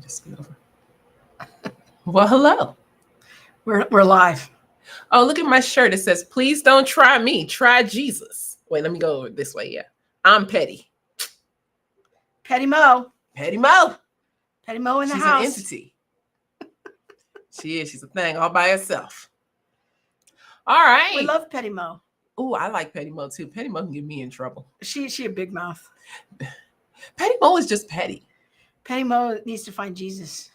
Just get over. Well, hello. We're live. Oh, look at my shirt. It says, "Please don't try me. Try Jesus." Wait, let me go this way. Yeah, I'm Petty. Petty Mo. Petty Mo. Petty Mo in the She's house. She's an entity. She is. She's a thing all by herself. All right. We love Petty Mo. Oh, I like Petty Mo too. Petty Mo can get me in trouble. She a big mouth. Petty Mo is just petty. Petty Mo needs to find Jesus.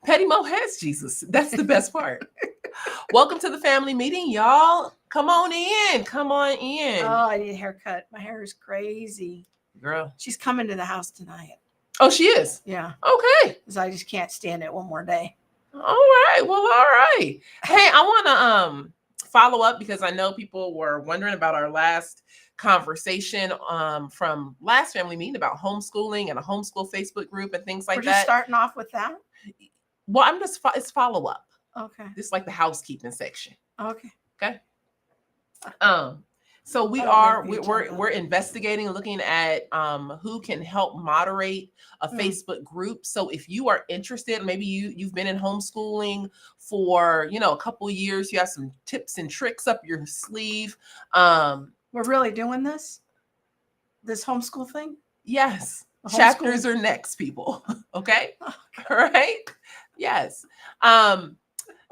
Petty Mo has Jesus. That's the best part. Welcome to the family meeting, y'all. Come on in. Come on in. Oh, I need a haircut. My hair is crazy. Girl. She's coming to the house tonight. Oh, she is? Yeah. Okay. Because I just can't stand it one more day. All right. Well, all right. Hey, I want to follow up because I know people were wondering about our last conversation from last family meeting about homeschooling and a homeschool Facebook group and things like that. We're just starting off with that? Well, it's follow up. Okay. This is like the housekeeping section. Okay. Okay. So we're investigating, looking at who can help moderate a Facebook group. So if you are interested, maybe you've been in homeschooling for a couple of years, you have some tips and tricks up your sleeve. We're really doing this homeschool thing? Yes. Chapters are next, people. Okay. All right. Yes.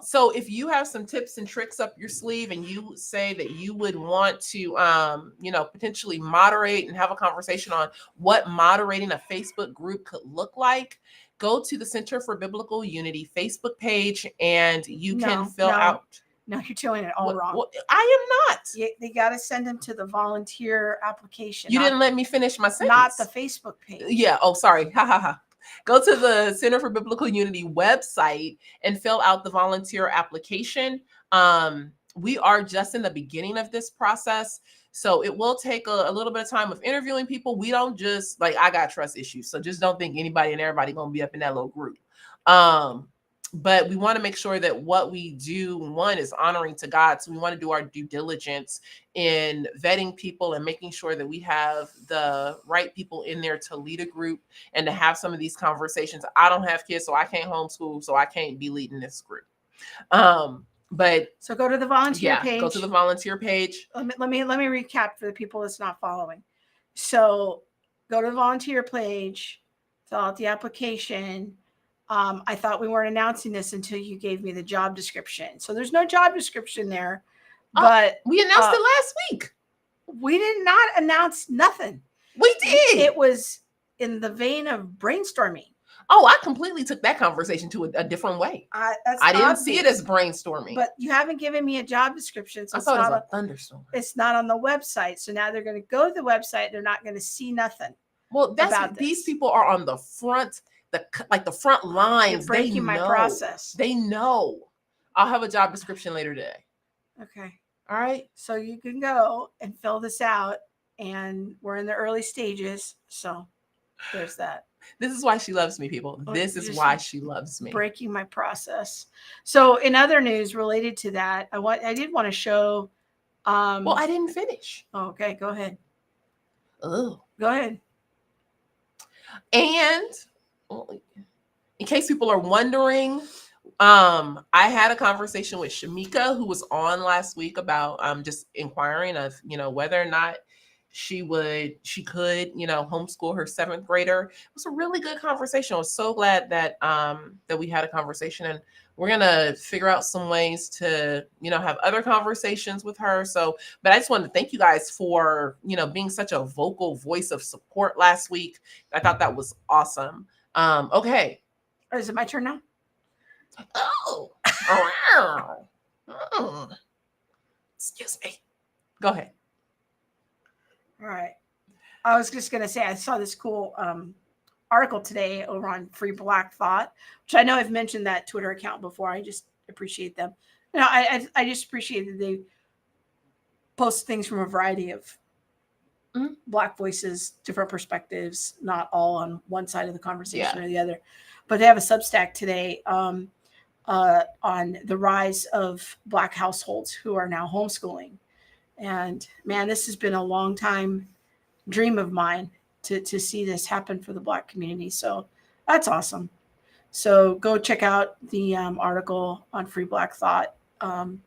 So if you have some tips and tricks up your sleeve and you say that you would want to, potentially moderate and have a conversation on what moderating a Facebook group could look like, go to the Center for Biblical Unity Facebook page and you can fill out. No, you're doing it all wrong. I am not. They got to send them to the volunteer application. You didn't let me finish my sentence. Not the Facebook page. Yeah. Oh, sorry. Ha ha ha. Go to the Center for Biblical Unity website and fill out the volunteer application. We are just in the beginning of this process, so it will take a little bit of time of interviewing people. We don't just I got trust issues, so just don't think anybody and everybody gonna be up in that little group. But we want to make sure that what we do, one, is honoring to God. So we want to do our due diligence in vetting people and making sure that we have the right people in there to lead a group and to have some of these conversations. I don't have kids, so I can't homeschool, so I can't be leading this group. But so go to the volunteer page. Go to the volunteer page. Let me recap for the people that's not following. So go to the volunteer page, fill out the application. I thought we weren't announcing this until you gave me the job description. So there's no job description there, but we announced it last week. We did not announce nothing. We did. It was in the vein of brainstorming. Oh, I completely took that conversation to a different way. I didn't see it as brainstorming. But you haven't given me a job description. So I thought it was a thunderstorm. It's not on the website. So now they're going to go to the website. They're not going to see nothing. Well, these people are on the front. The front lines. You're breaking my process. They know. I'll have a job description later today. Okay. All right. So you can go and fill this out, and we're in the early stages. So there's that. This is why she loves me, people. This is why she loves me. Breaking my process. So in other news related to that, I did want to show. Well, I didn't finish. Oh, okay. Go ahead. Oh. Go ahead. And in case people are wondering, I had a conversation with Shamika, who was on last week, about just inquiring of whether or not she could homeschool her 7th grader. It was a really good conversation. I was so glad that we had a conversation, and we're going to figure out some ways to, have other conversations with her. So, but I just wanted to thank you guys for, being such a vocal voice of support last week. I thought that was awesome. Okay. Is it my turn now? Oh, excuse me. Go ahead. All right. I was just going to say, I saw this cool article today over on Free Black Thought, which I know I've mentioned that Twitter account before. I just appreciate them. I just appreciate that they post things from a variety of Black voices, different perspectives, not all on one side of the conversation or the other. But they have a Substack today on the rise of Black households who are now homeschooling. And man, this has been a long time dream of mine to see this happen for the Black community. So that's awesome. So go check out the article on Free Black Thought and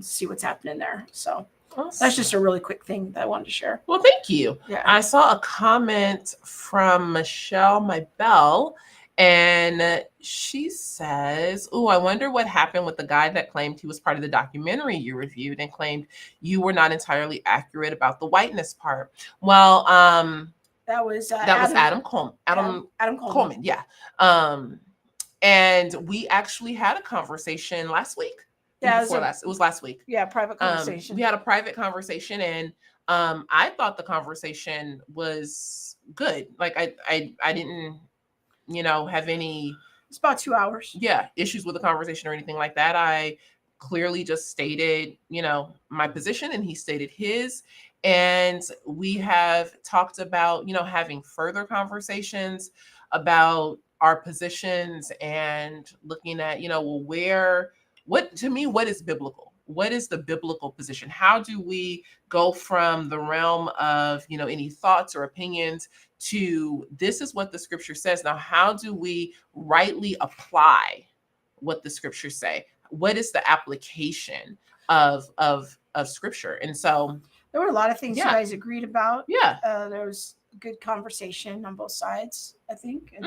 see what's happening there. So awesome. That's just a really quick thing that I wanted to share. Well, thank you. Yeah. I saw a comment from Michelle Mybell, and she says, "Oh, I wonder what happened with the guy that claimed he was part of the documentary you reviewed and claimed you were not entirely accurate about the whiteness part." Well, that was Adam Coleman. Yeah. And we actually had a conversation last week. Yeah, it was last week. Yeah, private conversation. We had a private conversation, and I thought the conversation was good. Like I didn't, have any. It's about 2 hours. Yeah, issues with the conversation or anything like that. I clearly just stated, my position, and he stated his. And we have talked about, having further conversations about our positions and looking at, what is biblical? What is the biblical position? How do we go from the realm of, any thoughts or opinions to this is what the scripture says? Now, how do we rightly apply what the scriptures say? What is the application of scripture? And so there were a lot of things you guys agreed about. Yeah. There was good conversation on both sides, I think. And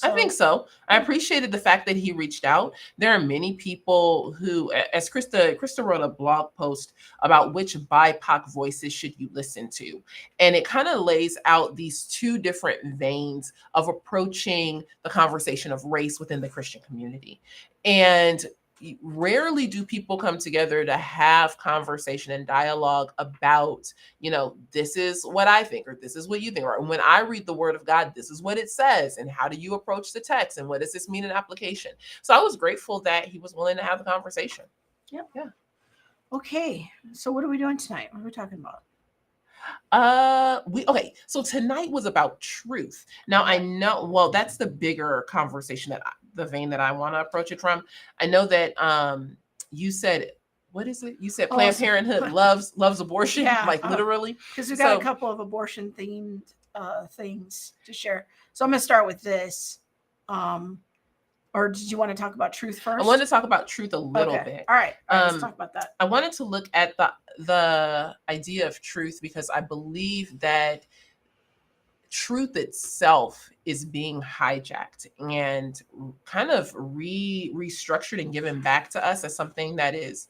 I think so. I appreciated the fact that he reached out. There are many people who, as Krista wrote a blog post about which BIPOC voices should you listen to. And it kind of lays out these two different veins of approaching the conversation of race within the Christian community. And rarely do people come together to have conversation and dialogue about, this is what I think, or this is what you think, or when I read the word of God, this is what it says, and how do you approach the text, and what does this mean in application? So I was grateful that he was willing to have the conversation. Yep. Yeah. Okay. So what are we doing tonight? What are we talking about? So tonight was about truth. Now I know, well, that's the bigger conversation, the vein that I want to approach it from. I know that you said, what is it? You said Planned Parenthood loves abortion, literally. Because we got a couple of abortion themed things to share. So I'm going to start with this. Or did you want to talk about truth first? I wanted to talk about truth a little bit. All right. Let's talk about that. I wanted to look at the idea of truth because I believe that truth itself is being hijacked and kind of restructured and given back to us as something that is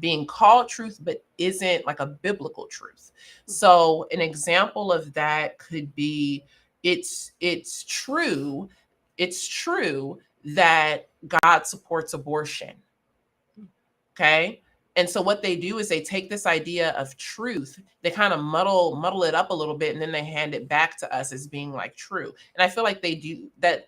being called truth, but isn't like a biblical truth. So an example of that could be, it's true that God supports abortion. Okay. And so what they do is they take this idea of truth, they kind of muddle it up a little bit, and then they hand it back to us as being like true. And I feel like they do that.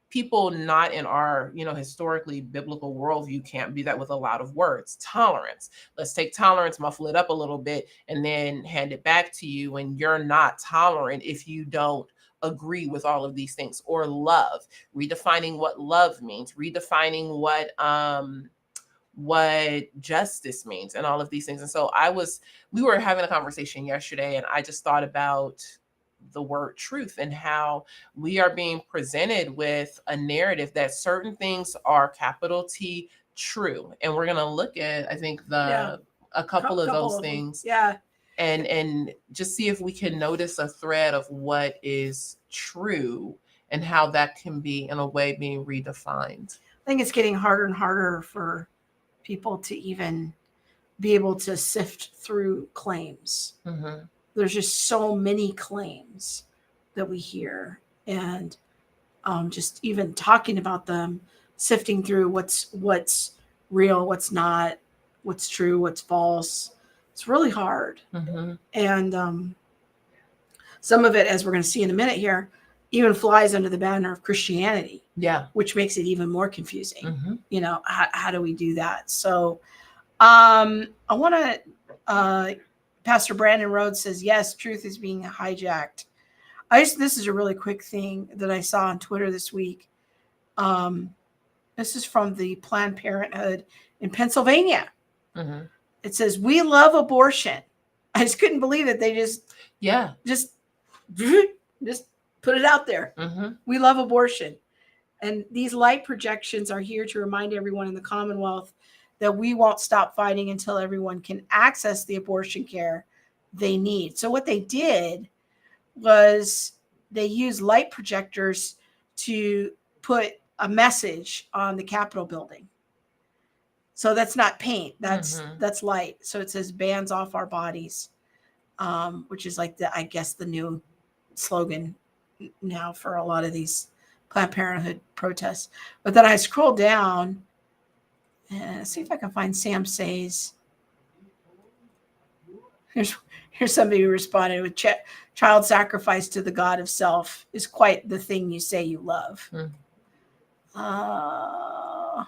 People not in our, historically biblical worldview can't do that with a lot of words. Tolerance. Let's take tolerance, muffle it up a little bit, and then hand it back to you. And you're not tolerant if you don't agree with all of these things. Or love, redefining what love means, redefining what justice means, and all of these things. And so we were having a conversation yesterday, and I just thought about the word truth and how we are being presented with a narrative that certain things are capital T true. And we're going to look at, I think, a couple of those things. Yeah. And just see if we can notice a thread of what is true and how that can be in a way being redefined. think it's getting harder and harder for people to even be able to sift through claims. Mm-hmm. There's just so many claims that we hear, and just even talking about them, sifting through what's real, what's not, what's true, what's false. It's really hard. Mm-hmm. And some of it, as we're going to see in a minute here, even flies under the banner of Christianity. Yeah. Which makes it even more confusing. Mm-hmm. You know, how do we do that? So I want to, Pastor Brandon Rhodes says, yes, truth is being hijacked. This is a really quick thing that I saw on Twitter this week. This is from the Planned Parenthood in Pennsylvania. Mm-hmm. It says, we love abortion. I just couldn't believe it. They just put it out there. Mm-hmm. We love abortion. And these light projections are here to remind everyone in the Commonwealth that we won't stop fighting until everyone can access the abortion care they need. So what they did was they used light projectors to put a message on the Capitol building. So that's not paint, that's light. So it says "Bands off our bodies," which is like I guess the new slogan now for a lot of these Planned Parenthood protests. But then I scroll down and see if I can find Sam Say's. Here's somebody who responded with child sacrifice to the God of self is quite the thing you say you love. I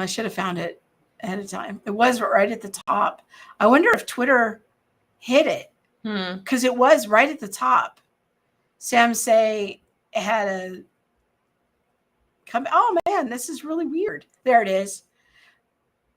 should have found it ahead of time. It was right at the top. I wonder if Twitter hit it because it was right at the top. Sam Say had a come. Oh man, this is really weird. There it is.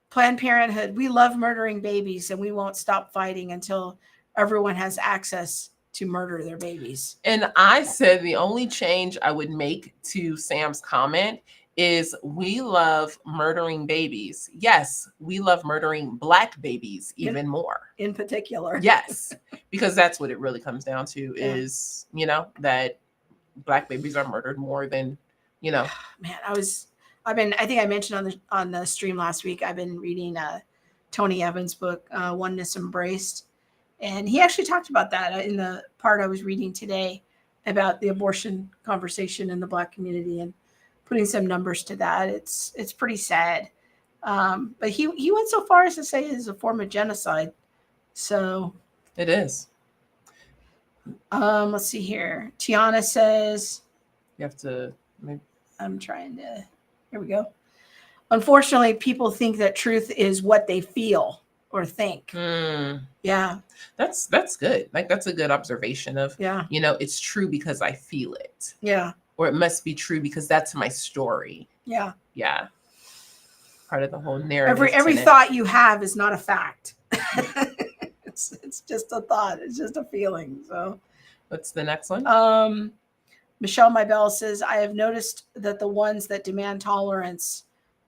Planned Parenthood, we love murdering babies and we won't stop fighting until everyone has access to murder their babies. And I said the only change I would make to Sam's comment is we love murdering babies. Yes, we love murdering Black babies even more. In particular. Yes, because that's what it really comes down to is, that Black babies are murdered more than, Man, I think I mentioned on the stream last week, I've been reading Tony Evans' book, Oneness Embraced. And he actually talked about that in the part I was reading today about the abortion conversation in the Black community and putting some numbers to that. It's pretty sad. But he went so far as to say it's a form of genocide. So it is. Let's see here. Tiana says, you have to. I'm trying to. Here we go. Unfortunately, people think that truth is what they feel or think. Yeah. That's good. Like, that's a good observation of, it's true because I feel it. Yeah. Or it must be true because that's my story. Yeah. Yeah. Part of the whole narrative. Every thought you have is not a fact. It's just a thought. It's just a feeling. So what's the next one? Michelle Mybell says, I have noticed that the ones that demand tolerance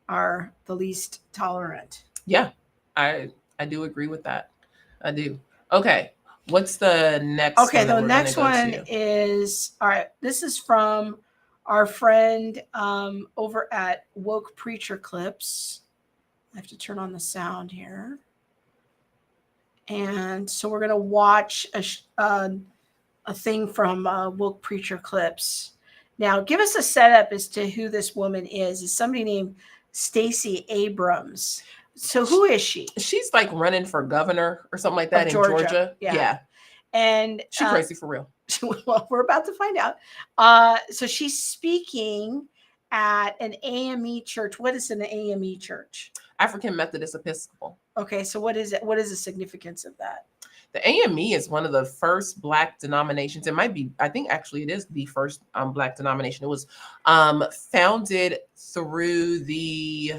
are the least tolerant. Yeah, I do agree with that. I do. Okay. What's the next one? Okay, the next one is, all right, this is from our friend over at Woke Preacher Clips. I have to turn on the sound here. And so we're going to watch a thing from Woke Preacher Clips. Now, give us a setup as to who this woman is. It's somebody named Stacey Abrams. So who is she? She's like running for governor or something like that in Georgia. Yeah. And she's crazy for real. Well, we're about to find out. So she's speaking at an AME church. What is an AME church? African Methodist Episcopal. Okay, so what is it? What is the significance of that? The AME is one of the first Black denominations. It might be, I think actually it is the first Black denomination. It was founded through the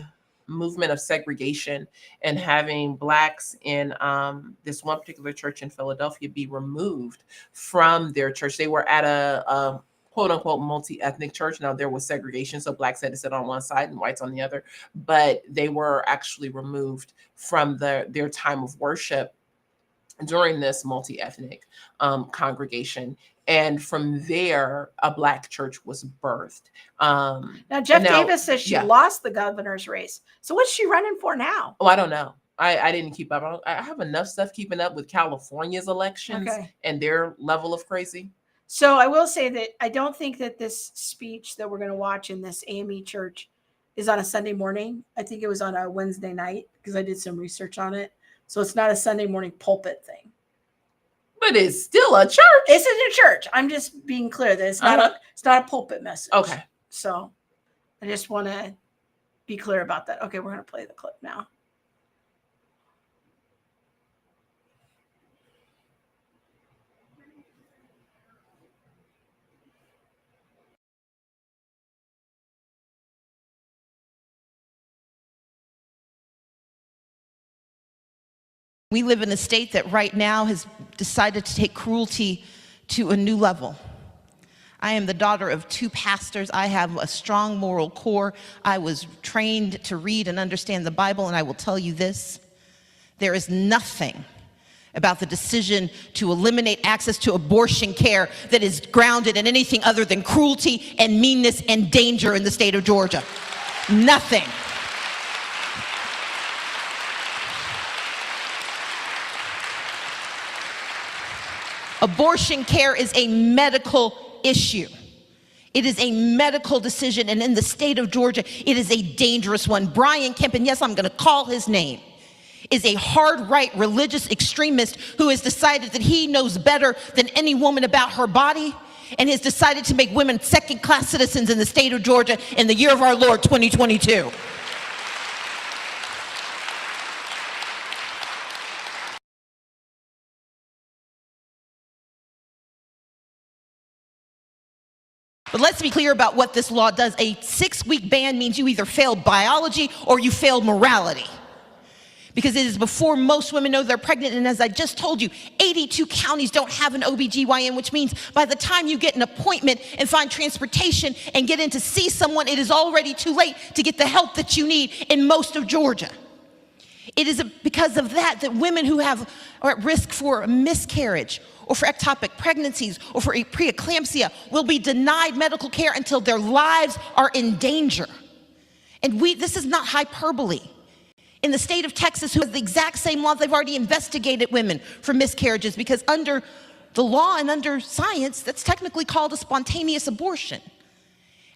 movement of segregation and having Blacks in this one particular church in Philadelphia be removed from their church. They were at a quote unquote multi-ethnic church. Now there was segregation, so Blacks had to sit on one side and whites on the other, but they were actually removed from their time of worship. during this multi-ethnic congregation. And from there, a Black church was birthed. Now, Jeff Davis says she lost the governor's race. So what's she running for now? Oh, I don't know. I didn't keep up. I have enough stuff keeping up with California's elections and their level of crazy. So I will say that I don't think that this speech that we're going to watch in this AME church is on a Sunday morning. I think it was on a Wednesday night because I did some research on it. So it's not a Sunday morning pulpit thing. But it's still a church. It's a church. I'm just being clear that it's not it's not a pulpit message. Okay. So I just want to be clear about that. Okay, we're going to play the clip now. We live in a state that right now has decided to take cruelty to a new level. I am the daughter of 2 pastors. I have a strong moral core. I was trained to read and understand the Bible, and I will tell you this: there is nothing about the decision to eliminate access to abortion care that is grounded in anything other than cruelty and meanness and danger in the state of Georgia. Nothing. Abortion care is a medical issue. It is a medical decision, and in the state of Georgia, it is a dangerous one. Brian Kemp, and yes, I'm going to call his name, is a hard-right religious extremist who has decided that he knows better than any woman about her body, and has decided to make women second-class citizens in the state of Georgia in the year of our Lord, 2022. But let's be clear about what this law does. A 6-week ban means you either failed biology or you failed morality. Because it is before most women know they're pregnant, and as I just told you, 82 counties don't have an OBGYN, which means by the time you get an appointment and find transportation and get in to see someone, it is already too late to get the help that you need in most of Georgia. It is because of that women who are at risk for a miscarriage or for ectopic pregnancies or for preeclampsia will be denied medical care until their lives are in danger. And this is not hyperbole. In the state of Texas, who has the exact same law, they've already investigated women for miscarriages because under the law and under science, that's technically called a spontaneous abortion.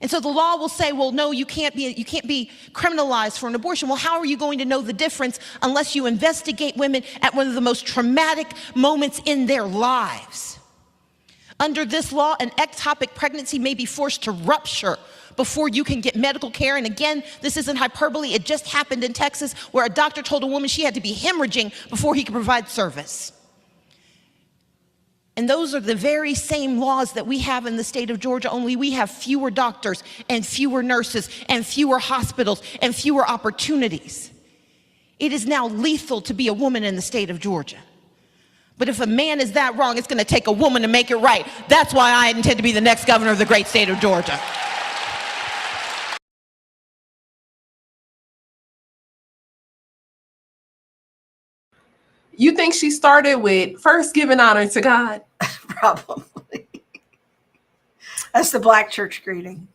And so the law will say, well, no, you can't be criminalized for an abortion. Well, how are you going to know the difference unless you investigate women at one of the most traumatic moments in their lives? Under this law, an ectopic pregnancy may be forced to rupture before you can get medical care. And again, this isn't hyperbole. It just happened in Texas where a doctor told a woman she had to be hemorrhaging before he could provide service. And those are the very same laws that we have in the state of Georgia, only we have fewer doctors and fewer nurses and fewer hospitals and fewer opportunities. It is now lethal to be a woman in the state of Georgia. But if a man is that wrong, it's going to take a woman to make it right. That's why I intend to be the next governor of the great state of Georgia. You think she started with first giving honor to God? Probably. That's the Black church greeting.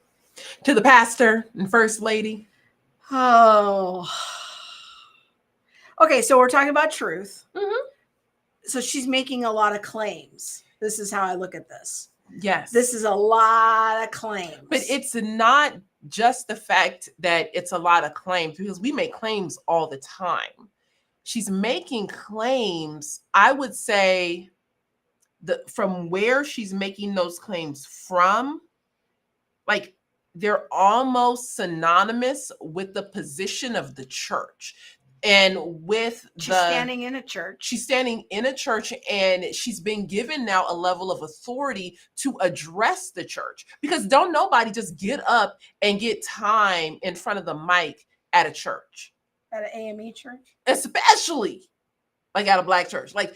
To the pastor and first lady. Oh. Okay, so we're talking about truth. Mm-hmm. So she's making a lot of claims. This is how I look at this. Yes. This is a lot of claims. But it's not just the fact that it's a lot of claims, because we make claims all the time. She's making claims, I would say, from where she's making those claims from, like they're almost synonymous with the position of the church. And with she's standing in a church. She's standing in a church, and she's been given now a level of authority to address the church. Because don't nobody just get up and get time in front of the mic at a church. At an AME church? Especially like at a Black church. Like,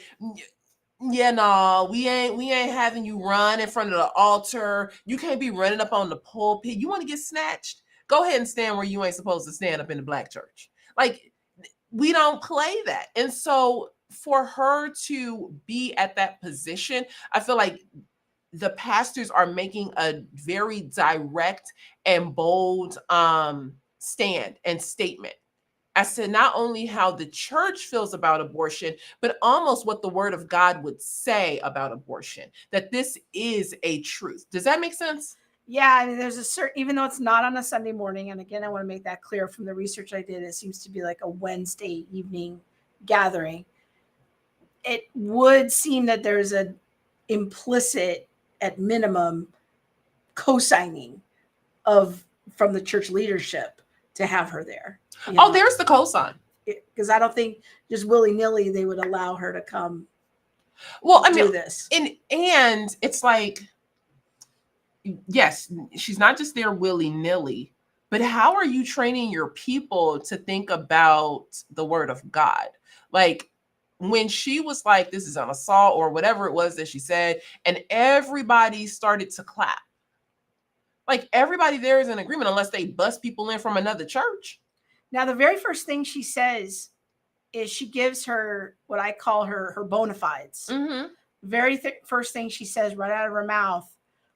yeah, no, we ain't having you run in front of the altar. You can't be running up on the pulpit. You want to get snatched? Go ahead and stand where you ain't supposed to stand up in the Black church. Like, we don't play that. And so for her to be at that position, I feel like the pastors are making a very direct and bold stand and statement as to not only how the church feels about abortion, but almost what the word of God would say about abortion, that this is a truth. Does that make sense? Yeah, I mean, there's a certain, even though it's not on a Sunday morning, and again, I want to make that clear from the research I did, it seems to be like a Wednesday evening gathering. It would seem that there's an implicit, at minimum, co-signing from the church leadership to have her there. Oh, there's the cosign. Because I don't think just willy-nilly they would allow her to come. Well, I mean, do this. And it's like, yes, she's not just there willy-nilly, but how are you training your people to think about the word of God? Like, when she was like, this is an assault or whatever it was that she said, and everybody started to clap. Like, everybody there is in agreement unless they bust people in from another church. Now, the very first thing she says is she gives her what I call her bona fides. Mm-hmm. Very first thing she says right out of her mouth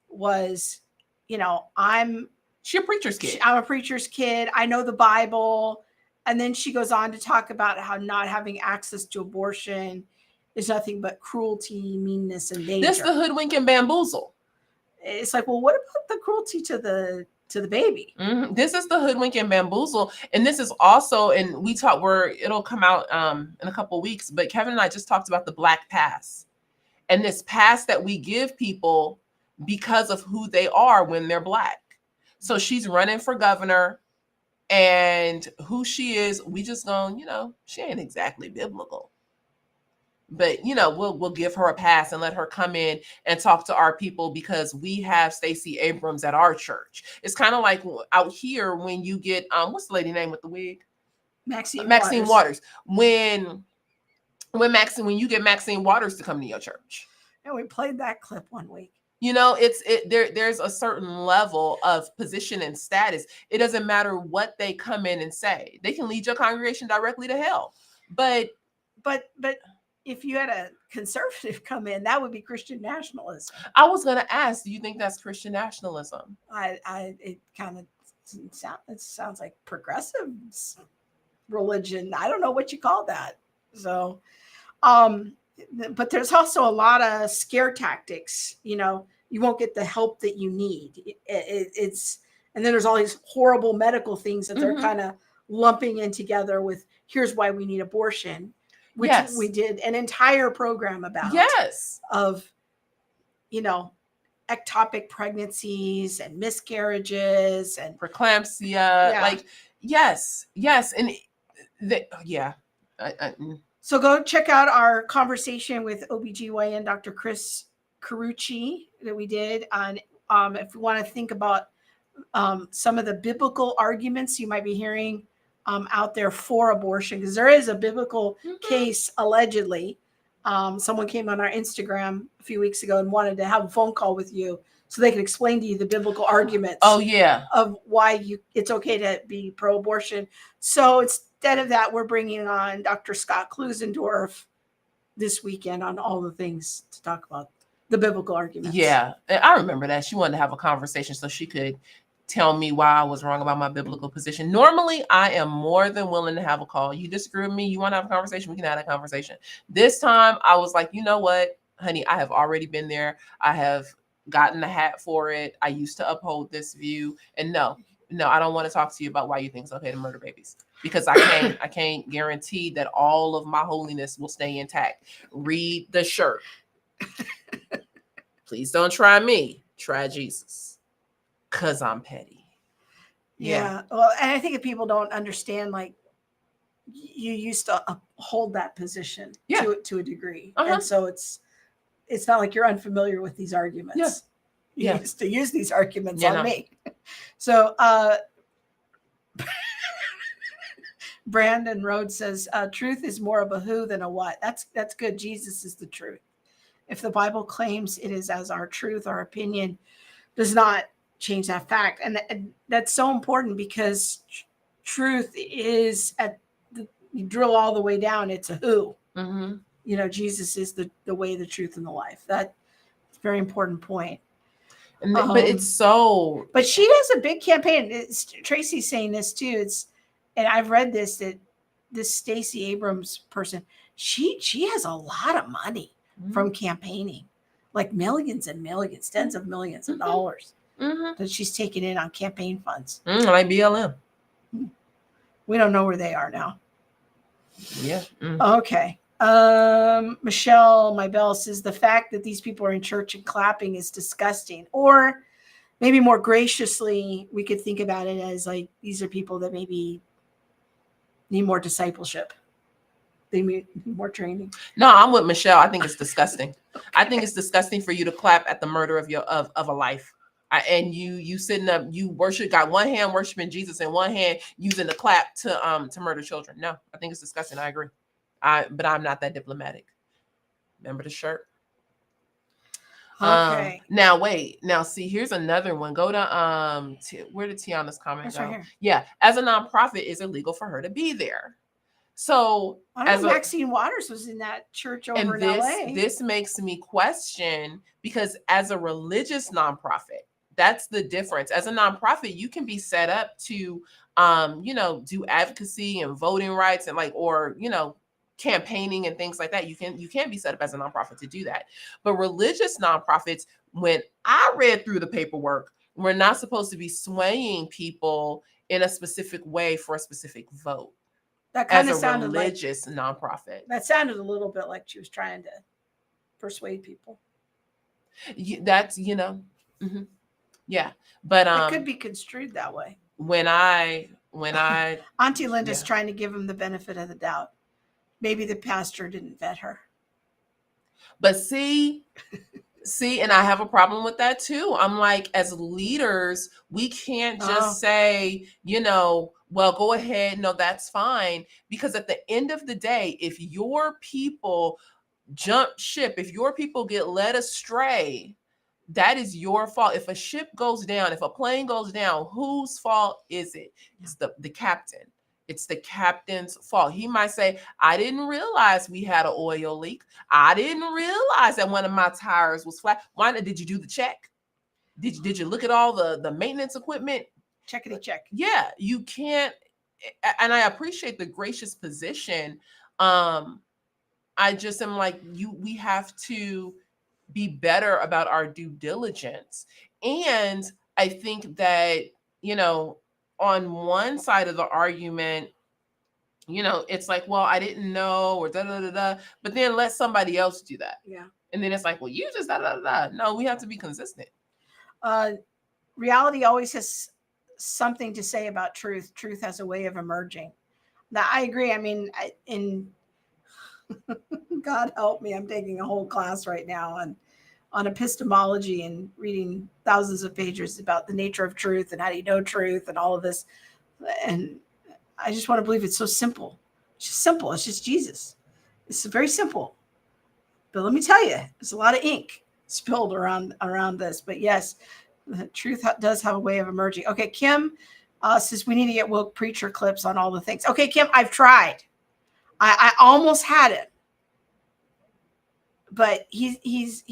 was, She's a preacher's kid. I'm a preacher's kid. I know the Bible. And then she goes on to talk about how not having access to abortion is nothing but cruelty, meanness, and danger. This the hoodwink and bamboozle. It's like, well, what about the cruelty to the baby? Mm-hmm. This is the hoodwink and bamboozle. And this is also, and we talked where it'll come out in a couple of weeks, but Kevin and I just talked about the Black pass. And this pass that we give people because of who they are when they're Black. So she's running for governor, and who she is, we just going, she ain't exactly biblical. But, we'll give her a pass and let her come in and talk to our people because we have Stacey Abrams at our church. It's kind of like out here when you get, what's the lady name with the wig? Maxine Waters. When you get Maxine Waters to come to your church. And we played that clip one week. There's a certain level of position and status. It doesn't matter what they come in and say. They can lead your congregation directly to hell. But if you had a conservative come in, that would be Christian nationalism. I was going to ask, do you think that's Christian nationalism? It kind of sounds like progressive religion. I don't know what you call that. So, but there's also a lot of scare tactics. You won't get the help that you need. And then there's all these horrible medical things that they're kind of lumping in together with, here's why we need abortion, which we did an entire program about. Yes. Of, ectopic pregnancies and miscarriages and preeclampsia. Yeah. Like, yes. And So go check out our conversation with OBGYN Dr. Chris Carucci that we did on if you want to think about some of the biblical arguments you might be hearing out there for abortion, because there is a biblical case allegedly. Someone came on our Instagram a few weeks ago and wanted to have a phone call with you so they can explain to you the biblical arguments of why it's okay to be pro-abortion. So instead of that, we're bringing on Dr. Scott Klusendorf this weekend on all the things to talk about the biblical arguments. Yeah, I remember that. She wanted to have a conversation so she could tell me why I was wrong about my biblical position. Normally, I am more than willing to have a call. You disagree with me, you want to have a conversation, we can have that conversation. This time, I was like, you know what, honey, I have already been there. I have gotten the hat for it. I used to uphold this view. And no, I don't want to talk to you about why you think it's okay to murder babies. Because I can't guarantee that all of my holiness will stay intact. Read the shirt. Please don't try me. Try Jesus. Because I'm petty. Yeah. Well, and I think if people don't understand, like, you used to hold that position to a degree. And so it's not like you're unfamiliar with these arguments. You used to use these arguments on me. So Brandon Rhodes says, truth is more of a who than a what. That's good. Jesus is the truth. If the Bible claims it is as our truth, our opinion does not change that fact. And that's so important because truth is you drill all the way down. It's a who. Jesus is the way, the truth, and the life. That's a very important point. And but it's so. But she does a big campaign. Tracy's saying this too. And I've read this, that this Stacey Abrams person, she has a lot of money from campaigning, like millions and millions, tens of millions of dollars that she's taken in on campaign funds. Like BLM. We don't know where they are now. Yeah. Okay. Michelle Mybell says the fact that these people are in church and clapping is disgusting. Or maybe more graciously, we could think about it as like, these are people that maybe need more discipleship. They need more training. No, I'm with Michelle. I think it's disgusting. Okay. I think it's disgusting for you to clap at the murder of a life. And you sitting up, you got one hand worshiping Jesus and one hand using the clap to murder children. No, I think it's disgusting. I agree. But I'm not that diplomatic. Remember the shirt? Okay. Now wait. Now see, here's another one. Go to where did Tiana's comment go? Right here. Yeah, as a nonprofit, it's illegal for her to be there. So I know Maxine Waters was in that church over in LA. This makes me question, because as a religious nonprofit, that's the difference. As a nonprofit, you can be set up to do advocacy and voting rights and campaigning and things like that. You can be set up as a nonprofit to do that. But religious nonprofits, when I read through the paperwork, we're not supposed to be swaying people in a specific way for a specific vote. That kind of as a sounded religious nonprofit. That sounded a little bit like she was trying to persuade people. That's yeah, but it could be construed that way. When I Auntie Linda's trying to give him the benefit of the doubt. Maybe the pastor didn't vet her. But see, and I have a problem with that too. I'm like, as leaders, we can't just say, well, go ahead. No, that's fine. Because at the end of the day, if your people jump ship, if your people get led astray, that is your fault. If a ship goes down, if a plane goes down, whose fault is it? It's the captain. It's the captain's fault. He might say, I didn't realize we had an oil leak. I didn't realize that one of my tires was flat. Why not? Did you do the check? Did you look at all the maintenance equipment? Checkity check. Yeah, you can't. And I appreciate the gracious position. I just am like, we have to be better about our due diligence. And I think that, on one side of the argument, it's like, well, I didn't know, or da-da-da-da, but then let somebody else do that. Yeah. And then it's like, well, you just da-da-da-da. No, we have to be consistent. Reality always has something to say about truth. Truth has a way of emerging. Now, I agree. I mean, God help me, I'm taking a whole class right now on epistemology and reading thousands of pages about the nature of truth and how do you know truth and all of this. And I just want to believe it's so simple. It's just simple. It's just Jesus. It's very simple. But let me tell you, there's a lot of ink spilled around this. But yes, the truth does have a way of emerging. Okay, Kim says we need to get woke preacher clips on all the things. Okay, Kim, I've tried. I almost had it. But he's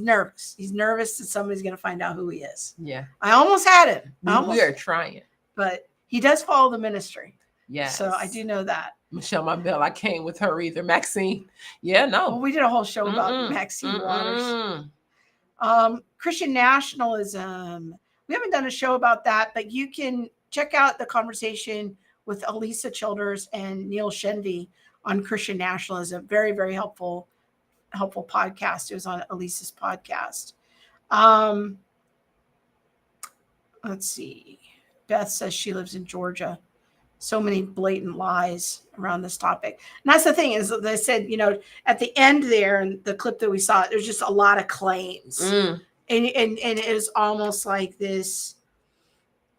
nervous. He's nervous that somebody's going to find out who he is. Yeah. I almost had it. We are trying. But he does follow the ministry. Yes. So I do know that. Michelle Mybell, I can't with her either. Maxine. Yeah, no. Well, we did a whole show about Maxine Waters. Christian nationalism. We haven't done a show about that, but you can check out the conversation with Elisa Childers and Neil Shenvi on Christian nationalism. Very, very helpful podcast. It was on Elisa's podcast. Let's see. Beth says she lives in Georgia. So many blatant lies around this topic. And that's the thing, is they said, at the end there in the clip that we saw, there's just a lot of claims. And it is almost like this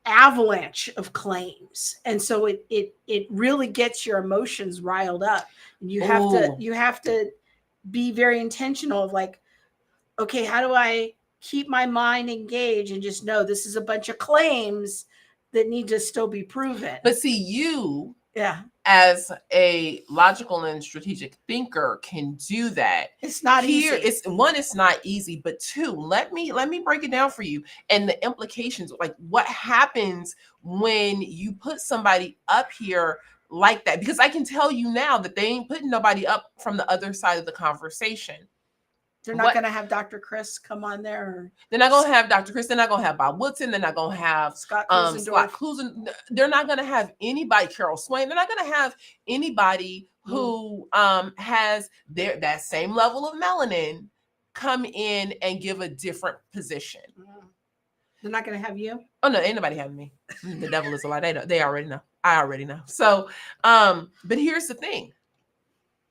avalanche of claims. And so it really gets your emotions riled up. And you have to be very intentional of like, okay, how do I keep my mind engaged and just know this is a bunch of claims that need to still be proven. But see, you as a logical and strategic thinker can do that. It's not Here, easy. it's not easy, but two, let me break it down for you and the implications, like what happens when you put somebody up here like that, because I can tell you now that they ain't putting nobody up from the other side of the conversation. They're not going to have Dr. Chris come on there. Or they're not going to have Dr. Chris. They're not going to have Bob Woodson. They're not going to have Scott Klusen. They're not going to have anybody, Carol Swain. They're not going to have anybody who has that same level of melanin come in and give a different position. They're not going to have you? Oh, no, ain't nobody having me. The devil is a lie. They already know. I already know. So, but here's the thing.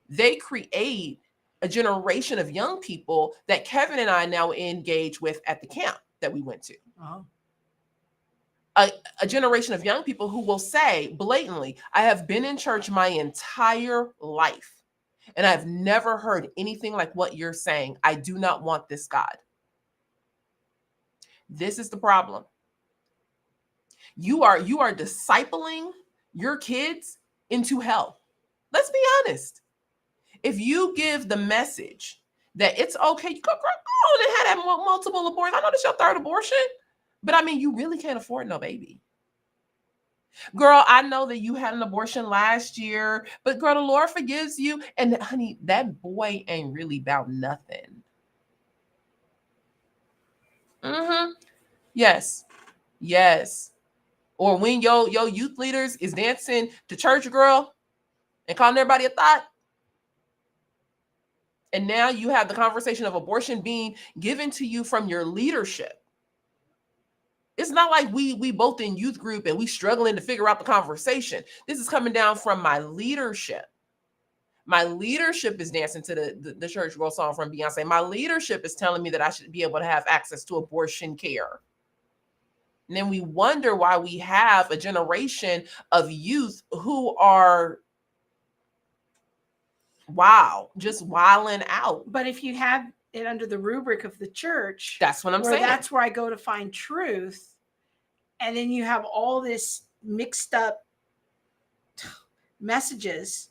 They create a generation of young people that Kevin and I now engage with at the camp that we went to. Oh. A generation of young people who will say blatantly, I have been in church my entire life, and I've never heard anything like what you're saying. I do not want this God. This is the problem. You are discipling your kids into hell. Let's be honest. If you give the message that it's okay, you go on and have that multiple abortions. I know this is your third abortion, but I mean, you really can't afford no baby. Girl, I know that you had an abortion last year, but girl, the Lord forgives you. And honey, that boy ain't really about nothing. Yes. Or when your youth leaders is dancing to church girl and calling everybody a thought. And now you have the conversation of abortion being given to you from your leadership. It's not like we both in youth group and we struggling to figure out the conversation. This is coming down from my leadership. My leadership is dancing to the church girl song from Beyonce. My leadership is telling me that I should be able to have access to abortion care. And then we wonder why we have a generation of youth who are just wilding out. But if you have it under the rubric of the church, that's what I'm saying. That's where I go to find truth. And then you have all this mixed up messages.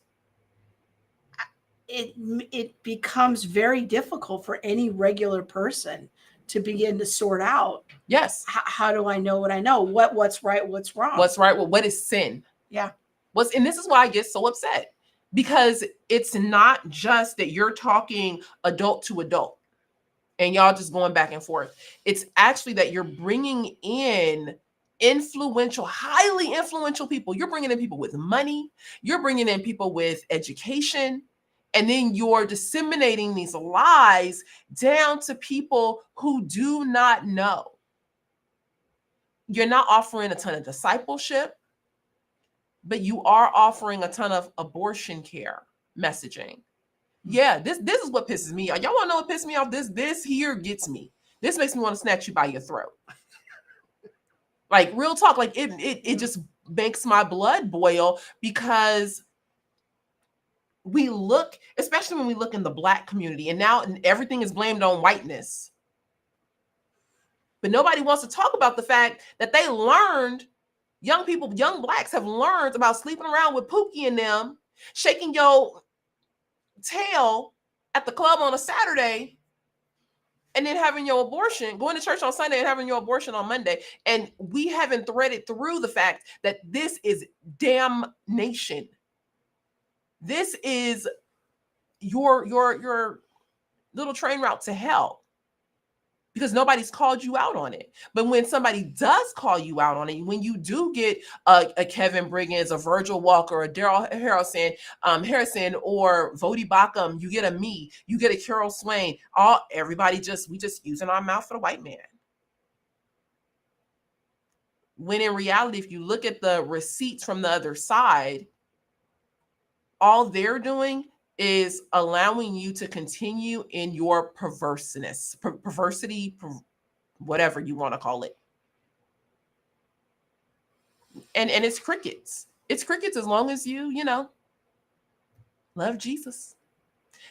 It becomes very difficult for any regular person to begin to sort out. Yes. How do I know what I know? What's right? What's wrong? What's right? Well, what is sin? Yeah. And this is why I get so upset, because it's not just that you're talking adult to adult and y'all just going back and forth. It's actually that you're bringing in influential, highly influential people. You're bringing in people with money. You're bringing in people with education. And then you're disseminating these lies down to people who do not know. You're not offering a ton of discipleship, but you are offering a ton of abortion care messaging. Yeah, this is what pisses me off. Y'all want to know what pisses me off? This here gets me. This makes me want to snatch you by your throat. Like real talk, like it just makes my blood boil, because we look, especially when we look in the Black community, and now everything is blamed on whiteness. But nobody wants to talk about the fact that they learned, young people, young Blacks have learned about sleeping around with Pookie and them, shaking your tail at the club on a Saturday, and then having your abortion, going to church on Sunday and having your abortion on Monday. And we haven't threaded through the fact that this is damnation. This is your little train route to hell, because nobody's called you out on it. But when somebody does call you out on it, when you do get a Kevin Briggins, a Virgil Walker, a Daryl Harrison, or Vodi Bakum, you get a me, you get a Carol Swain, everybody we just using our mouth for the white man. When in reality, if you look at the receipts from the other side, all they're doing is allowing you to continue in your perversity, whatever you want to call it. And it's crickets. It's crickets as long as you love Jesus.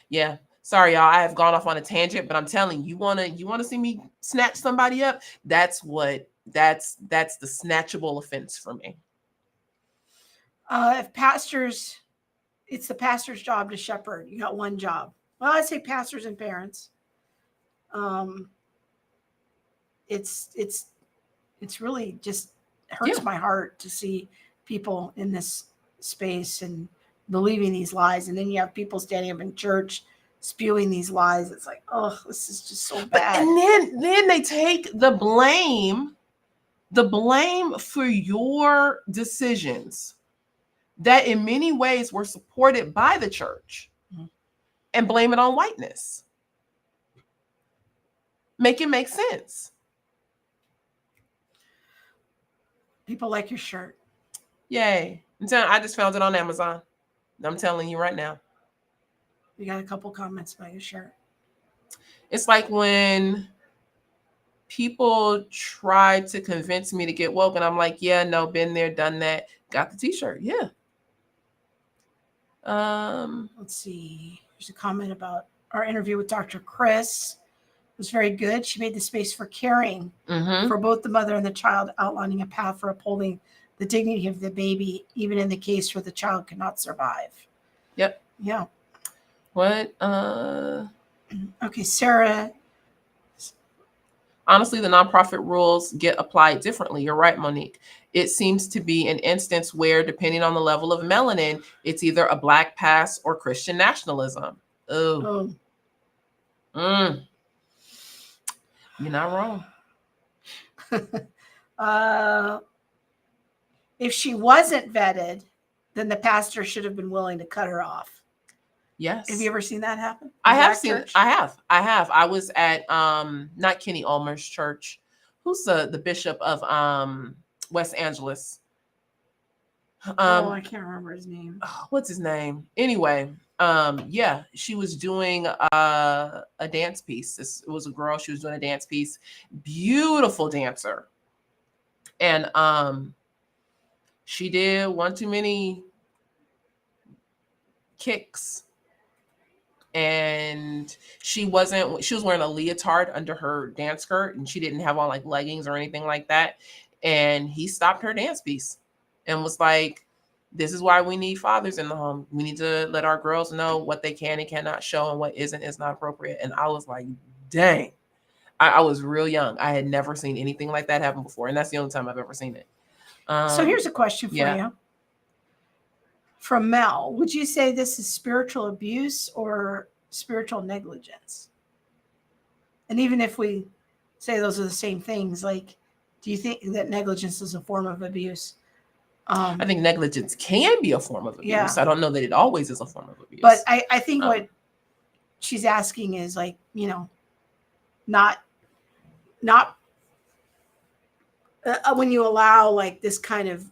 Yeah. Sorry, y'all. I have gone off on a tangent, but I'm telling you, you want to see me snatch somebody up? That's the snatchable offense for me. If pastors, it's the pastor's job to shepherd. You got one job. Well, I'd say pastors and parents. It's really just hurts my heart to see people in this space and believing these lies. And then you have people standing up in church spewing these lies. It's like, oh, this is just so bad. And then they take the blame for your decisions that in many ways were supported by the church and blame it on whiteness. Make it make sense. People like your shirt. Yay. I just found it on Amazon. I'm telling you right now. We got a couple comments about your shirt. It's like when people try to convince me to get woke, and I'm like, yeah, no, been there, done that. Got the t-shirt. Yeah. Let's see. There's a comment about our interview with Dr. Chris. It was very good. She made the space for caring for both the mother and the child, outlining a path for upholding the dignity of the baby, even in the case where the child cannot survive. Yep. Yeah. What? Okay, Sarah. Honestly, the nonprofit rules get applied differently. You're right, Monique. It seems to be an instance where, depending on the level of melanin, it's either a black pass or Christian nationalism. Oh. You're not wrong. If she wasn't vetted, then the pastor should have been willing to cut her off. Yes. Have you ever seen that happen? I have seen it. I have. I was at not Kenny Ulmer's church. Who's the bishop of West Angeles? I can't remember his name. What's his name? Anyway, yeah, she was doing a dance piece. It was a girl. She was doing a dance piece. Beautiful dancer. And she did one too many kicks. And she was wearing a leotard under her dance skirt, and she didn't have on like leggings or anything like that. And he stopped her dance piece and was like, this is why we need fathers in the home. We need to let our girls know what they can and cannot show and what isn't is not appropriate. And I was like, dang. I was real young. I had never seen anything like that happen before. And that's the only time I've ever seen it. So here's a question for you. From Mel, would you say this is spiritual abuse or spiritual negligence? And even if we say those are the same things, like, do you think that negligence is a form of abuse? I think negligence can be a form of abuse. Yeah. I don't know that it always is a form of abuse. But I think what she's asking is like, not when you allow like this kind of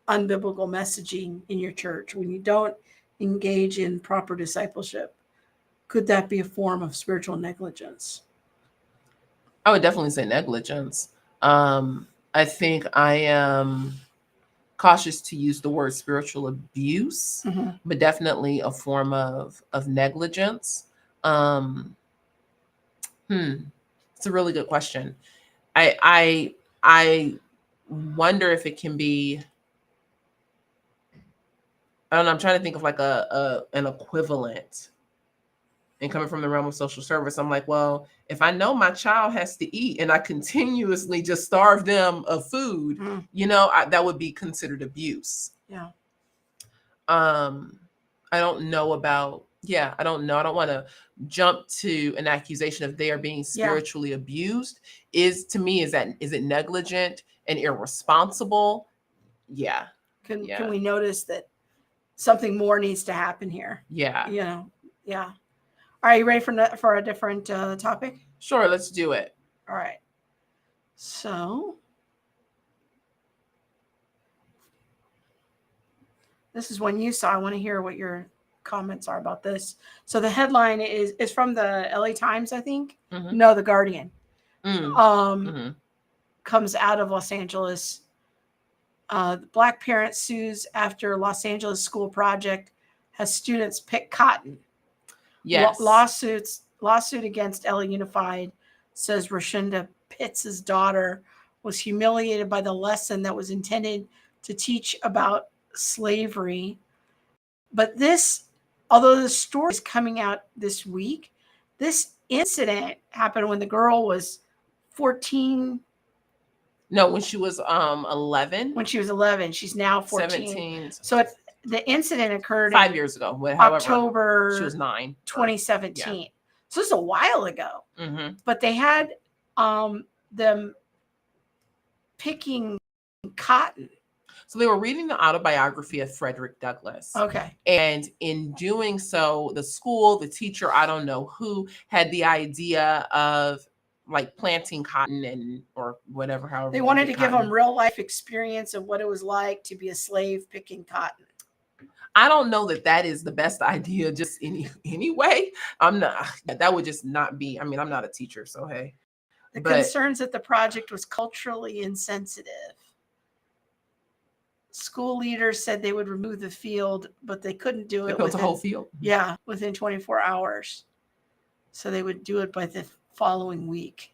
unbiblical messaging in your church, when you don't engage in proper discipleship, could that be a form of spiritual negligence? I would definitely say negligence. I think I am cautious to use the word spiritual abuse, but definitely a form of negligence. It's a really good question. I wonder if it can be, I don't know, I'm trying to think of like an equivalent. And coming from the realm of social service, I'm like, well, if I know my child has to eat and I continuously just starve them of food, that would be considered abuse. Yeah. I don't know about, I don't know. I don't want to jump to an accusation of they are being spiritually abused. Is it negligent and irresponsible? Yeah. Can we notice that something more needs to happen here? Yeah. Yeah. Are you ready for a different topic? Sure, let's do it. All right. So this is one you saw. I want to hear what your comments are about this. So the headline is from the LA Times, I think. No, the Guardian. Comes out of Los Angeles. The Black parent sues after Los Angeles school project has students pick cotton. Yes. Lawsuit against LA Unified says Rashonda Pitts' daughter was humiliated by the lesson that was intended to teach about slavery. But this, although the story is coming out this week, this incident happened when the girl was 14. No, when she was 11. When she was 11. She's now 14. 17. So the incident occurred 5 years ago. However, October she was 9. 2017. Yeah. So this is a while ago. Mm-hmm. But they had them picking cotton. So they were reading the autobiography of Frederick Douglass. Okay. And in doing so, the school, the teacher, I don't know who, had the idea of like planting cotton and or whatever. However, they wanted to give them real life experience of what it was like to be a slave picking cotton. I don't know that is the best idea. Just anyway, I'm not. That would just not be. I mean, I'm not a teacher, so hey. The concerns that the project was culturally insensitive. School leaders said they would remove the field, but they couldn't do it. They built a whole field. Yeah, within 24 hours. So they would do it by the following week.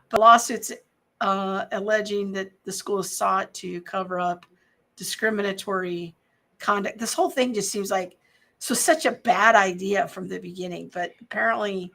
The lawsuits alleging that the school sought to cover up discriminatory conduct. This whole thing just seems like such a bad idea from the beginning, but apparently.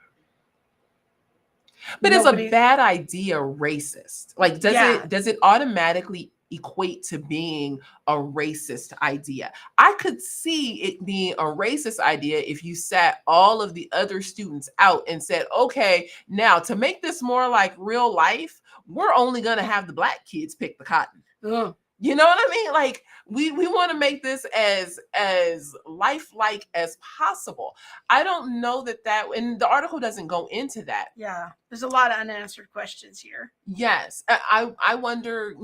But is a bad idea racist? Like, does it automatically equate to being a racist idea? I could see it being a racist idea if you sat all of the other students out and said, okay, now to make this more like real life, we're only going to have the Black kids pick the cotton. Ugh. You know what I mean? Like we want to make this as lifelike as possible. I don't know that and the article doesn't go into that. Yeah, there's a lot of unanswered questions here. Yes, I wonder.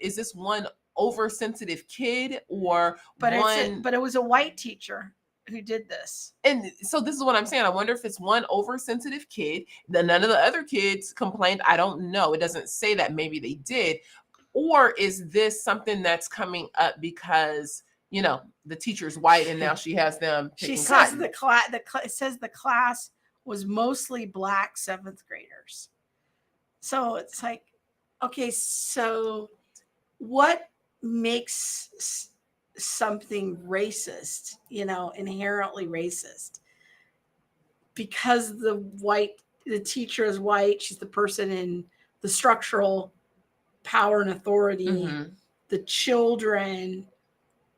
Is this one oversensitive kid or but it was a white teacher who did this. And so this is what I'm saying. I wonder if it's one oversensitive kid. None of the other kids complained. I don't know. It doesn't say that. Maybe they did. Or is this something that's coming up because, the teacher's white and now she has them picking cotton? It says the class was mostly Black 7th graders. So it's like, okay, so what makes something racist, inherently racist? Because the teacher is white, she's the person in the structural power and authority. Mm-hmm. The children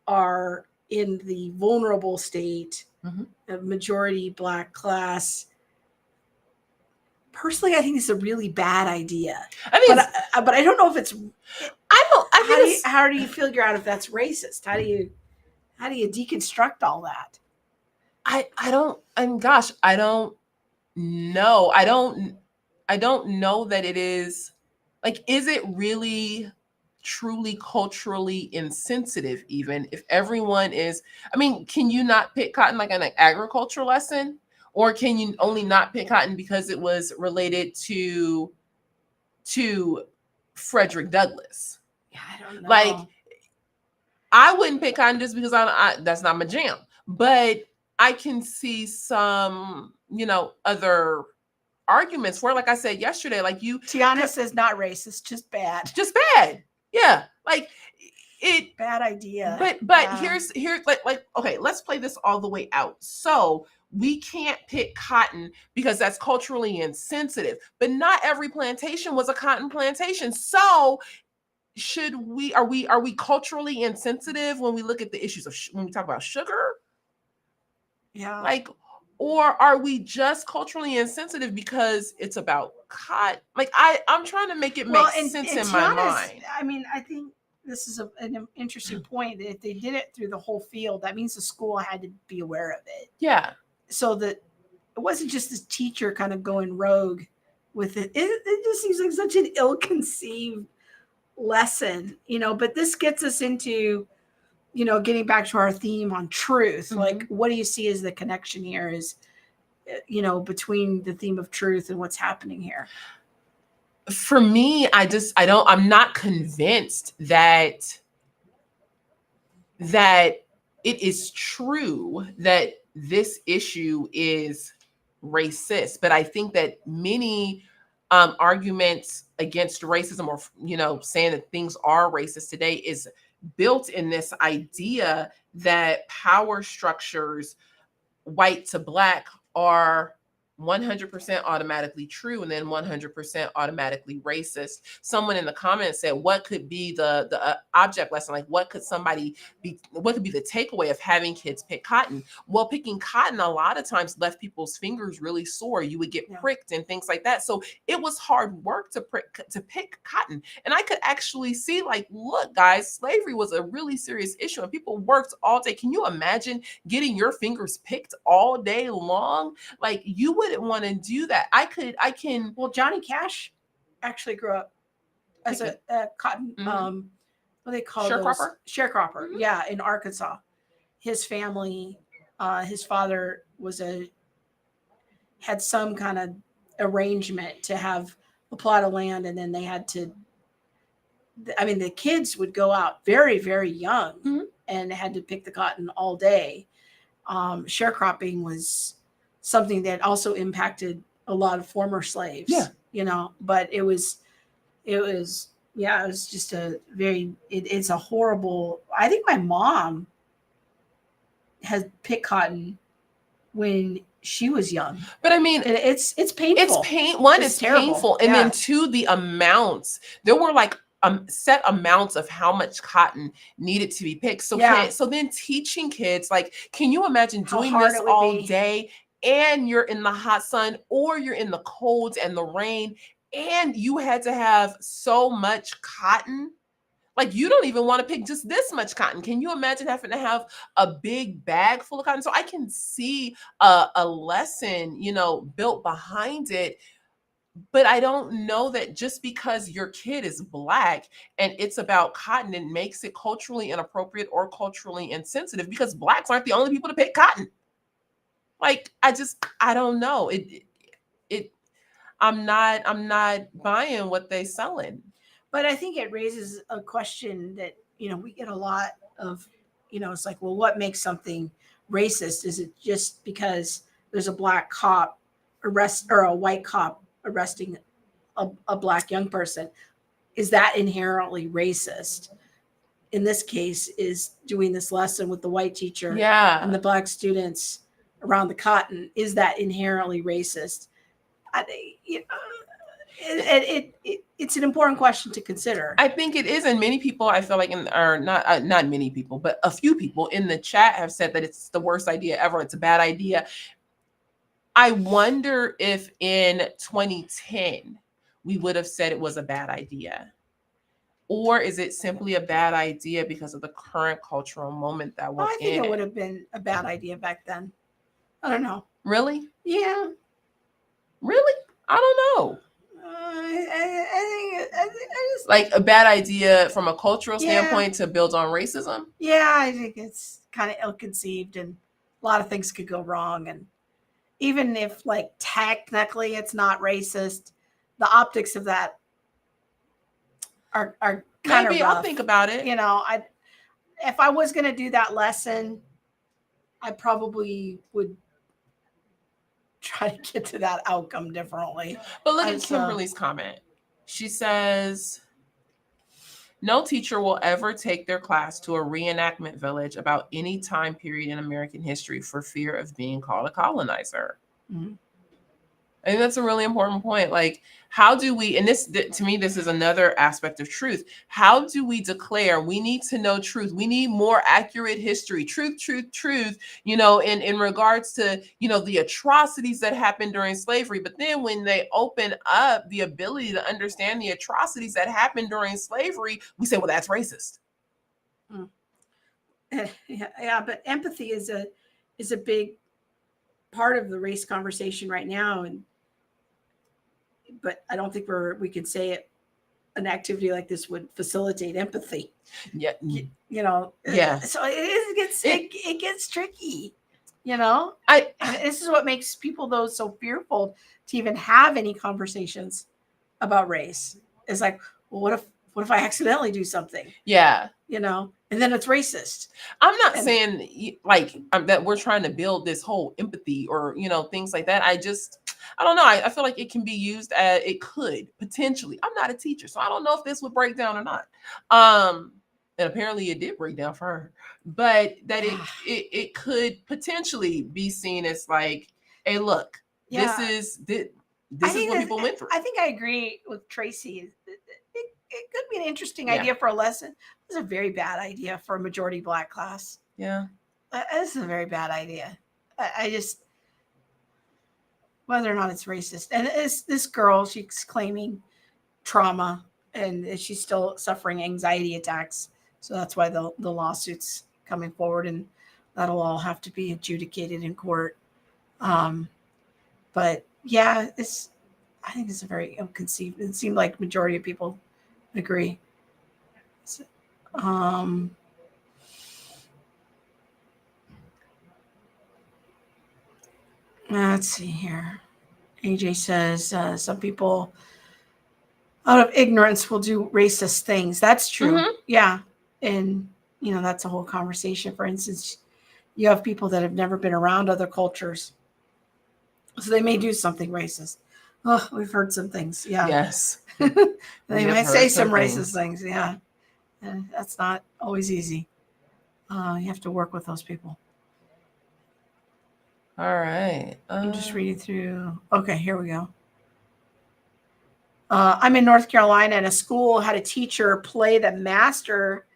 are in the vulnerable state, mm-hmm. a majority Black class. Personally, I think it's a really bad idea. But I don't know if it's. How do you figure out if that's racist? How do you deconstruct all that? I don't know. I don't know that it is. Like, is it really truly culturally insensitive, even if everyone is? I mean, can you not pick cotton like an agriculture lesson? Or can you only not pick cotton because it was related to Frederick Douglass? Yeah, I don't know. Like, I wouldn't pick cotton just because that's not my jam. But I can see some, other arguments where, like I said yesterday, like Tiana says not racist, just bad. Just bad. Yeah. Like it bad idea. But here's like okay, let's play this all the way out. So we can't pick cotton because that's culturally insensitive. But not every plantation was a cotton plantation. So are we culturally insensitive when we look at the issues of when we talk about sugar? Yeah. Like, or are we just culturally insensitive because it's about cotton? Like I'm trying to make it make sense in my mind. I mean, I think this is an interesting point. That if they did it through the whole field, that means the school had to be aware of it. Yeah. So that it wasn't just this teacher kind of going rogue with it. It just seems like such an ill-conceived lesson, but this gets us into, getting back to our theme on truth. Mm-hmm. Like, what do you see as the connection here is, between the theme of truth and what's happening here? For me, I'm not convinced that it is true that this issue is racist, but I think that many arguments against racism, or, you know, saying that things are racist today, is built in this idea that power structures, white to black, are 100% automatically true and then 100% automatically racist. Someone in the comments said, what could be the object lesson? Like, what could be the takeaway of having kids pick cotton? Well, picking cotton a lot of times left people's fingers really sore. You would get pricked and things like that. So it was hard work to pick cotton. And I could actually see, like, look, guys, slavery was a really serious issue and people worked all day. Can you imagine getting your fingers picked all day long? Like, you wouldn't want to do that. I can. Well, Johnny Cash actually grew up as a cotton, what do they call sharecropper? Sharecropper. Yeah, in Arkansas. His family, his father had some kind of arrangement to have a plot of land, and then they had to, I mean, the kids would go out very, very young and had to pick the cotton all day. Sharecropping was something that also impacted a lot of former slaves. Yeah. You know, but it was just it's a horrible. I think my mom has picked cotton when she was young. But I mean, it's painful. It's painful. And then two, the amounts, there were like set amounts of how much cotton needed to be picked. So so then teaching kids, like, can you imagine doing this all day, and you're in the hot sun or you're in the cold and the rain, and you had to have so much cotton? Like, you don't even want to pick just this much cotton. Can you imagine having to have a big bag full of cotton? So I can see a lesson, you know, built behind it. But I don't know that just because your kid is Black and it's about cotton, it makes it culturally inappropriate or culturally insensitive, because Blacks aren't the only people to pick cotton. Like, I don't know. I'm not buying what they selling. But I think it raises a question that, you know, we get a lot of, you know, it's like, well, what makes something racist? Is it just because there's a Black cop or a white cop arresting a Black young person? Is that inherently racist? In this case, is doing this lesson with the white teacher and the Black students around the cotton, is that inherently racist? It's an important question to consider. I think it is, and many people, I feel like, not many people, but a few people in the chat have said that it's the worst idea ever. It's a bad idea. I wonder if in 2010 we would have said it was a bad idea, or is it simply a bad idea because of the current cultural moment that we're in? I think it would have been a bad idea back then. I don't know. Really? Yeah. Really? I don't know. I just like a bad idea from a cultural standpoint to build on racism. Yeah, I think it's kind of ill-conceived, and a lot of things could go wrong. And even if, like, technically it's not racist, the optics of that are kind of maybe rough. I'll think about it. You know, if I was going to do that lesson, I probably would try to get to that outcome differently. But look at Kimberly's comment. She says, no teacher will ever take their class to a reenactment village about any time period in American history for fear of being called a colonizer. Mm-hmm. I think that's a really important point. Like, how do we, and this, to me, this is another aspect of truth. How do we declare we need to know truth? We need more accurate history, truth, you know, in regards to, you know, the atrocities that happened during slavery. But then when they open up the ability to understand the atrocities that happened during slavery, we say, well, that's racist. Mm. Yeah, but empathy is a big part of the race conversation right now. But I don't think we can say an activity like this would facilitate empathy. Yeah. You know? Yeah. So it gets tricky, you know? This is what makes people, though, so fearful to even have any conversations about race. It's like, well, what if I accidentally do something? Yeah. You know? And then it's racist. I'm not saying like that we're trying to build this whole empathy or, you know, things like that. I don't know. I feel like it can be used as, it could potentially. I'm not a teacher, so I don't know if this would break down or not. And apparently it did break down for her, but that it could potentially be seen as like, hey, look, this is what people went through. I think I agree with Tracy. It could be an interesting idea for a lesson. It's a very bad idea for a majority Black class. Yeah. This is a very bad idea. I just, whether or not it's racist. And this girl, she's claiming trauma and she's still suffering anxiety attacks. So that's why the lawsuit's coming forward, and that'll all have to be adjudicated in court. But yeah, I think it's a very ill-conceived. It seemed like majority of people agree. So, let's see here. AJ says some people out of ignorance will do racist things. That's true. Mm-hmm. Yeah. And, that's a whole conversation. For instance, you have people that have never been around other cultures, so they may do something racist. Oh, we've heard some things. Yeah. Yes. They might say some racist things. Yeah. And that's not always easy. You have to work with those people. All right. I'm just reading through. Okay, here we go. I'm in North Carolina, and a school had a teacher play the master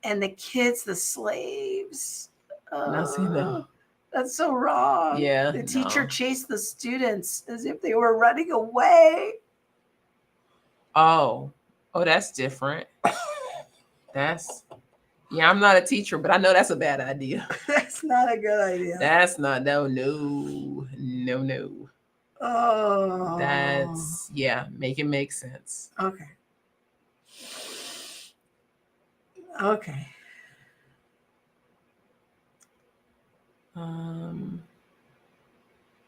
and the kids the slaves. Now see that. That's so wrong. Yeah. The teacher chased the students as if they were running away. Oh, that's different. I'm not a teacher, but I know that's a bad idea. That's not a good idea. That's not, no. Oh. Make it make sense. Okay.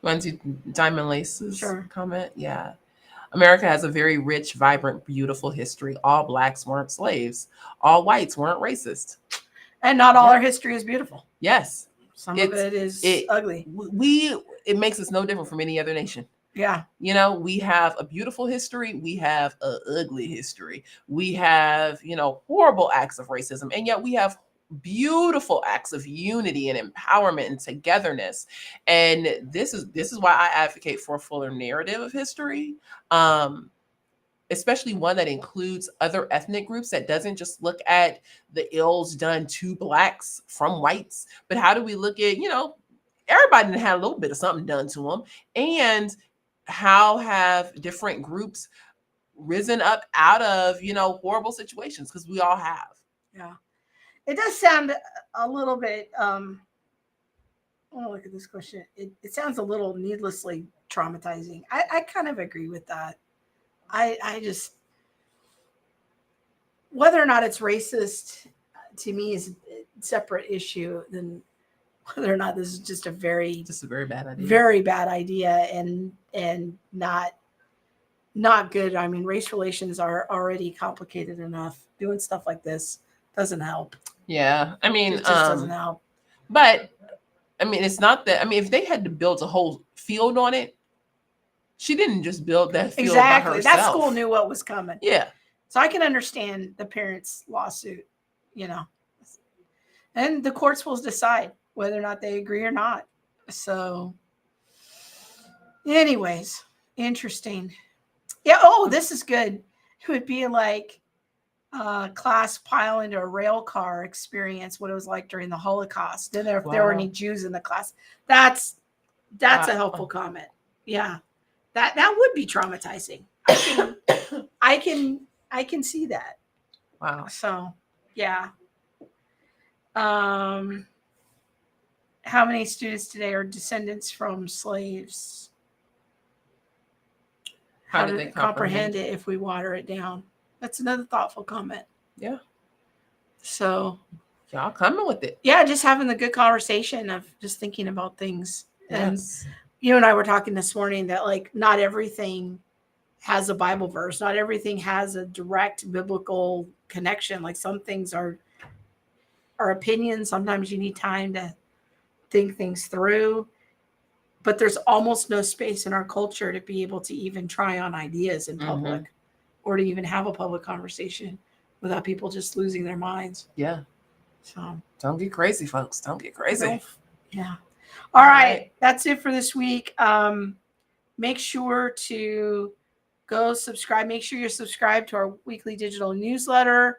Want to Diamond Lace's Sure. comment? Yeah. America has a very rich, vibrant, beautiful history. All Blacks weren't slaves. All whites weren't racist. And not all our history is beautiful. Yes. Some of it is ugly. It makes us no different from any other nation. Yeah. We have a beautiful history. We have an ugly history. We have, horrible acts of racism. And yet we have beautiful acts of unity and empowerment and togetherness. And this is why I advocate for a fuller narrative of history. Especially one that includes other ethnic groups, that doesn't just look at the ills done to Blacks from whites, but how do we look at, everybody had a little bit of something done to them, and how have different groups risen up out of, horrible situations, because we all have. Yeah. It does sound a little bit, look at this question. It sounds a little needlessly traumatizing. I kind of agree with that. I just, whether or not it's racist to me is a separate issue than whether or not this is just a very bad idea and not good. I mean, race relations are already complicated enough. Doing stuff like this doesn't help. Yeah. I mean, it just doesn't help. But I mean, it's not that, if they had to build a whole field on it, she didn't just build that field by herself. That school knew what was coming. Yeah. So I can understand the parents' lawsuit, and the courts will decide whether or not they agree or not. So anyways, interesting. Yeah. Oh, this is good. It would be like class pile into a rail car experience, what it was like during the Holocaust. Then if there were any Jews in the class, that's a helpful comment. Yeah. That would be traumatizing. I can see that. Wow. So, yeah. How many students today are descendants from slaves? How do they comprehend it if we water it down? That's another thoughtful comment. Yeah. So, y'all coming with it. Yeah, just having the good conversation of just thinking about things. Yes. And you and I were talking this morning that not everything has a Bible verse. Not everything has a direct biblical connection. Like some things are opinions. Sometimes you need time to think things through. but there's almost no space in our culture to be able to even try on ideas in public or to even have a public conversation without people just losing their minds. Yeah. So Don't get crazy, folks. Don't get crazy. Yeah. All right. That's it for this week. Make sure to go subscribe. Make sure you're subscribed to our weekly digital newsletter.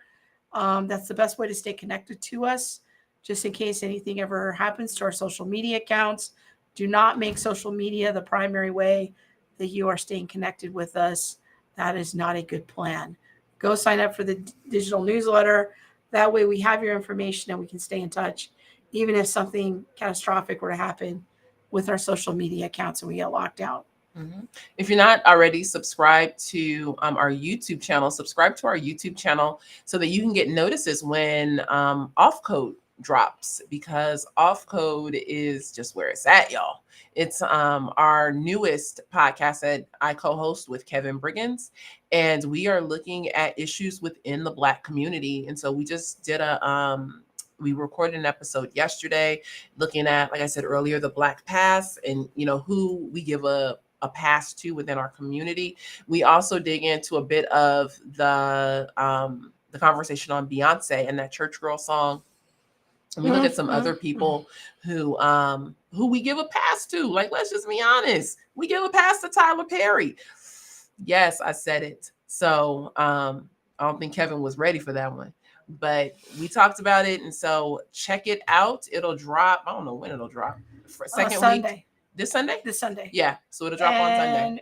That's the best way to stay connected to us, just in case anything ever happens to our social media accounts. Do not make social media the primary way that you are staying connected with us. That is not a good plan. Go sign up for the digital newsletter. That way we have your information and we can stay in touch, even if something catastrophic were to happen with our social media accounts and we get locked out. If you're not already subscribed to our YouTube channel, subscribe to our YouTube channel so that you can get notices when Off Code drops, because Off Code is just where it's at, y'all. It's our newest podcast that I co-host with Kevin Briggins, and we are looking at issues within the Black community. And so we just did we recorded an episode yesterday looking at, like I said earlier, the Black past and, who we give a pass to within our community. We also dig into a bit of the conversation on Beyonce and that Church Girl song. And we look at some other people who we give a pass to. Like, let's just be honest. We give a pass to Tyler Perry. Yes, I said it. So I don't think Kevin was ready for that one. But we talked about it. And so check it out. It'll drop. I don't know when it'll drop. For second Sunday. week. This Sunday? This Sunday. Yeah. So it'll drop on Sunday. And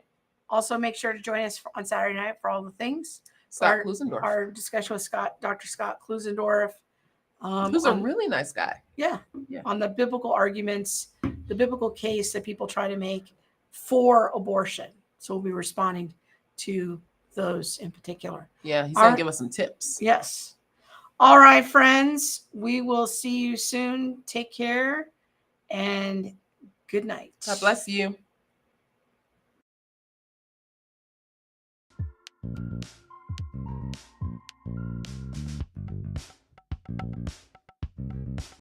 also make sure to join us on Saturday night for all the things. Scott Klusendorf. Our discussion with Dr. Scott Klusendorf. Who's a really nice guy. Yeah. On the biblical arguments, the biblical case that people try to make for abortion. So we'll be responding to those in particular. Yeah, he's going to give us some tips. Yes. All right, friends. We will see you soon. Take care and good night. God bless you.